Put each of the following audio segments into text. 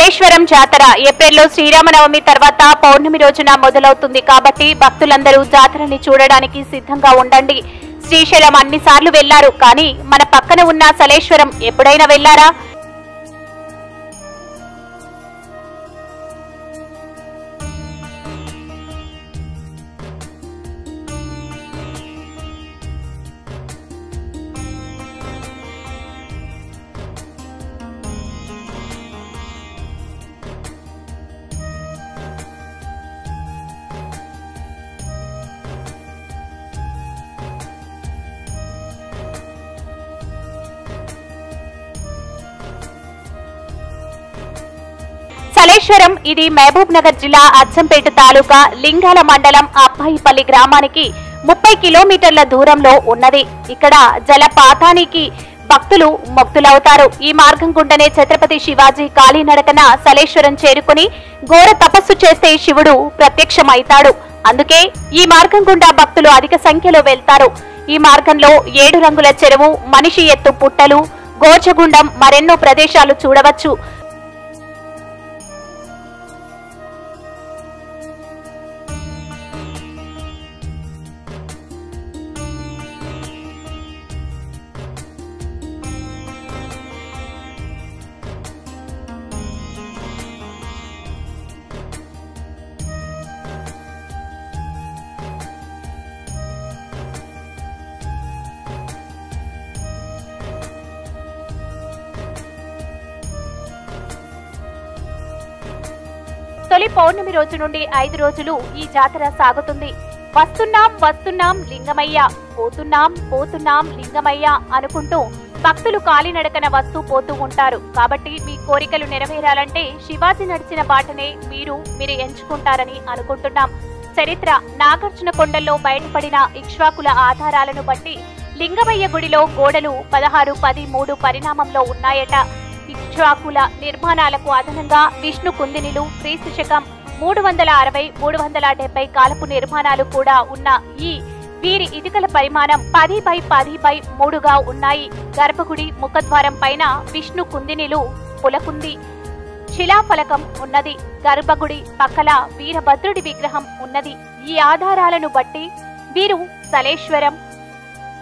సలేశ్వరం జాతర ఏప్రిల్లో శ్రీరామనవమి తర్వాత పౌర్ణమి రోజున మొదలవుతుంది కాబట్టి భక్తులందరూ జాతరని చూడడానికి సిద్ధంగా ఉండండి. శ్రీశైలం అన్నిసార్లు వెళ్లారు, కానీ మన పక్కన ఉన్న సలేశ్వరం ఎప్పుడైనా వెళ్లారా? సలేశ్వరం ఇది మహబూబ్ నగర్ జిల్లా అచ్చంపేట తాలూకా లింగాల మండలం అబ్బాయిపల్లి గ్రామానికి 30 కిలోమీటర్ల దూరంలో ఉన్నది. ఇక్కడ జలపాతానికి భక్తులు ముక్తులవుతారు. ఈ మార్గం గుండనే ఛత్రపతి శివాజీ కాలినడకన సలేశ్వరం చేరుకుని ఘోర తపస్సు చేస్తే శివుడు ప్రత్యక్షమైతాడు. అందుకే ఈ మార్గం గుండా భక్తులు అధిక సంఖ్యలో వెళ్తారు. ఈ మార్గంలో 7 రంగుల చెరువు, మనిషి ఎత్తు పుట్టలు, గోచగుండం, మరెన్నో ప్రదేశాలు చూడవచ్చు. తొలి పౌర్ణమి రోజు నుండి 5 రోజులు ఈ జాతర సాగుతుంది. వస్తున్నాం వస్తున్నాం లింగమయ్య, పోతున్నాం పోతున్నాం లింగమయ్య అనుకుంటూ భక్తులు కాలినడకన వస్తూ పోతూ ఉంటారు. కాబట్టి మీ కోరికలు నెరవేరాలంటే శివాజీ నడిచిన బాటనే మీరు ఎంచుకుంటారని అనుకుంటున్నాం. చరిత్ర నాగార్జున కొండల్లో బయటపడిన ఇక్ష్వాకుల ఆధారాలను బట్టి లింగమయ్య గుడిలో గోడలు 16-13 పరిణామంలో ఉన్నాయట. ఇక్ష్వాకుల నిర్మాణాలకు అదనంగా విష్ణు కుందినిలు, క్రీస్తు శకం 360-370 కాలపు నిర్మాణాలు కూడా ఉన్న వీరి ఇటుకల పరిమాణం 10x10x3గా ఉన్నాయి. గర్భగుడి ముఖద్వారం పైన విష్ణు కుందినిలు, పులకుంది శిలాఫలకం ఉన్నది. గర్భగుడి పక్కల వీరభద్రుడి విగ్రహం ఉన్నది. ఈ ఆధారాలను బట్టి వీరు సలేశ్వరం,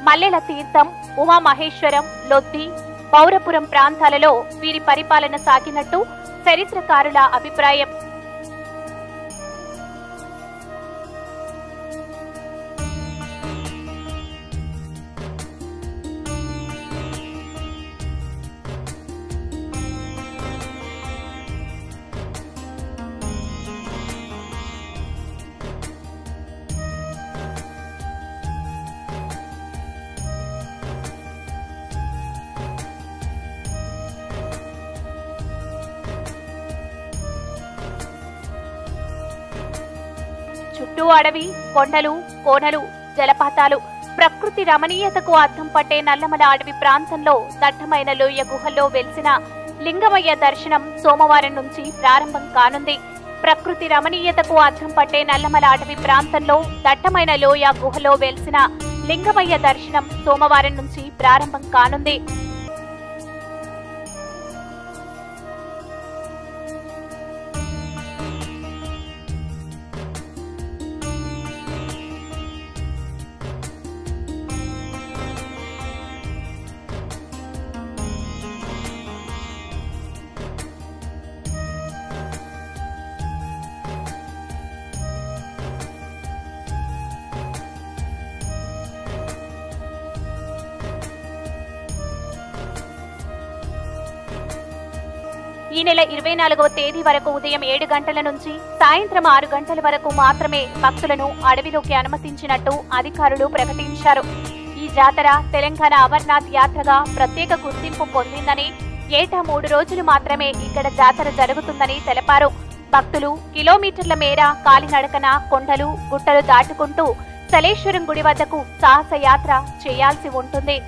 మల్లెల తీర్థం, ఉమామహేశ్వరం, లొద్ది, పౌరపురం ప్రాంతాలలో వీరి పరిపాలన సాగినట్టు చరిత్రకారుల అభిప్రాయం. చుట్టూ అడవి, కొండలు, కోనలు, జలపాతాలు, ప్రకృతి రమణీయతకు అద్దం పట్టే నల్లమల అడవి ప్రాంతంలో దట్టమైన లోయ గుహల్లో వెలిసిన లింగమయ్య దర్శనం సోమవారం నుంచి ప్రారంభం కానుంది. ప్రకృతి రమణీయతకు అద్దం పట్టే నల్లమల అడవి ప్రాంతంలో దట్టమైన లోయ గుహలో వెలిసిన లింగమయ్య దర్శనం సోమవారం నుంచి ప్రారంభం కానుంది. ఈ నెల 24వ తేదీ వరకు ఉదయం 7 గంటల నుంచి సాయంత్రం 6 గంటల వరకు మాత్రమే భక్తులను అడవిలోకి అనుమతించినట్టు అధికారులు ప్రకటించారు. ఈ జాతర తెలంగాణ అమర్నాథ్ యాత్రగా ప్రత్యేక గుర్తింపు పొందిందని, ఏటా 3 రోజులు మాత్రమే ఇక్కడ జాతర జరుగుతుందని తెలిపారు. భక్తులు కిలోమీటర్ల మేర కాలినడకన కొండలు, గుట్టలు దాటుకుంటూ సలేశ్వరం గుడి వద్దకు సాహస యాత్ర చేయాల్సి ఉంటుంది.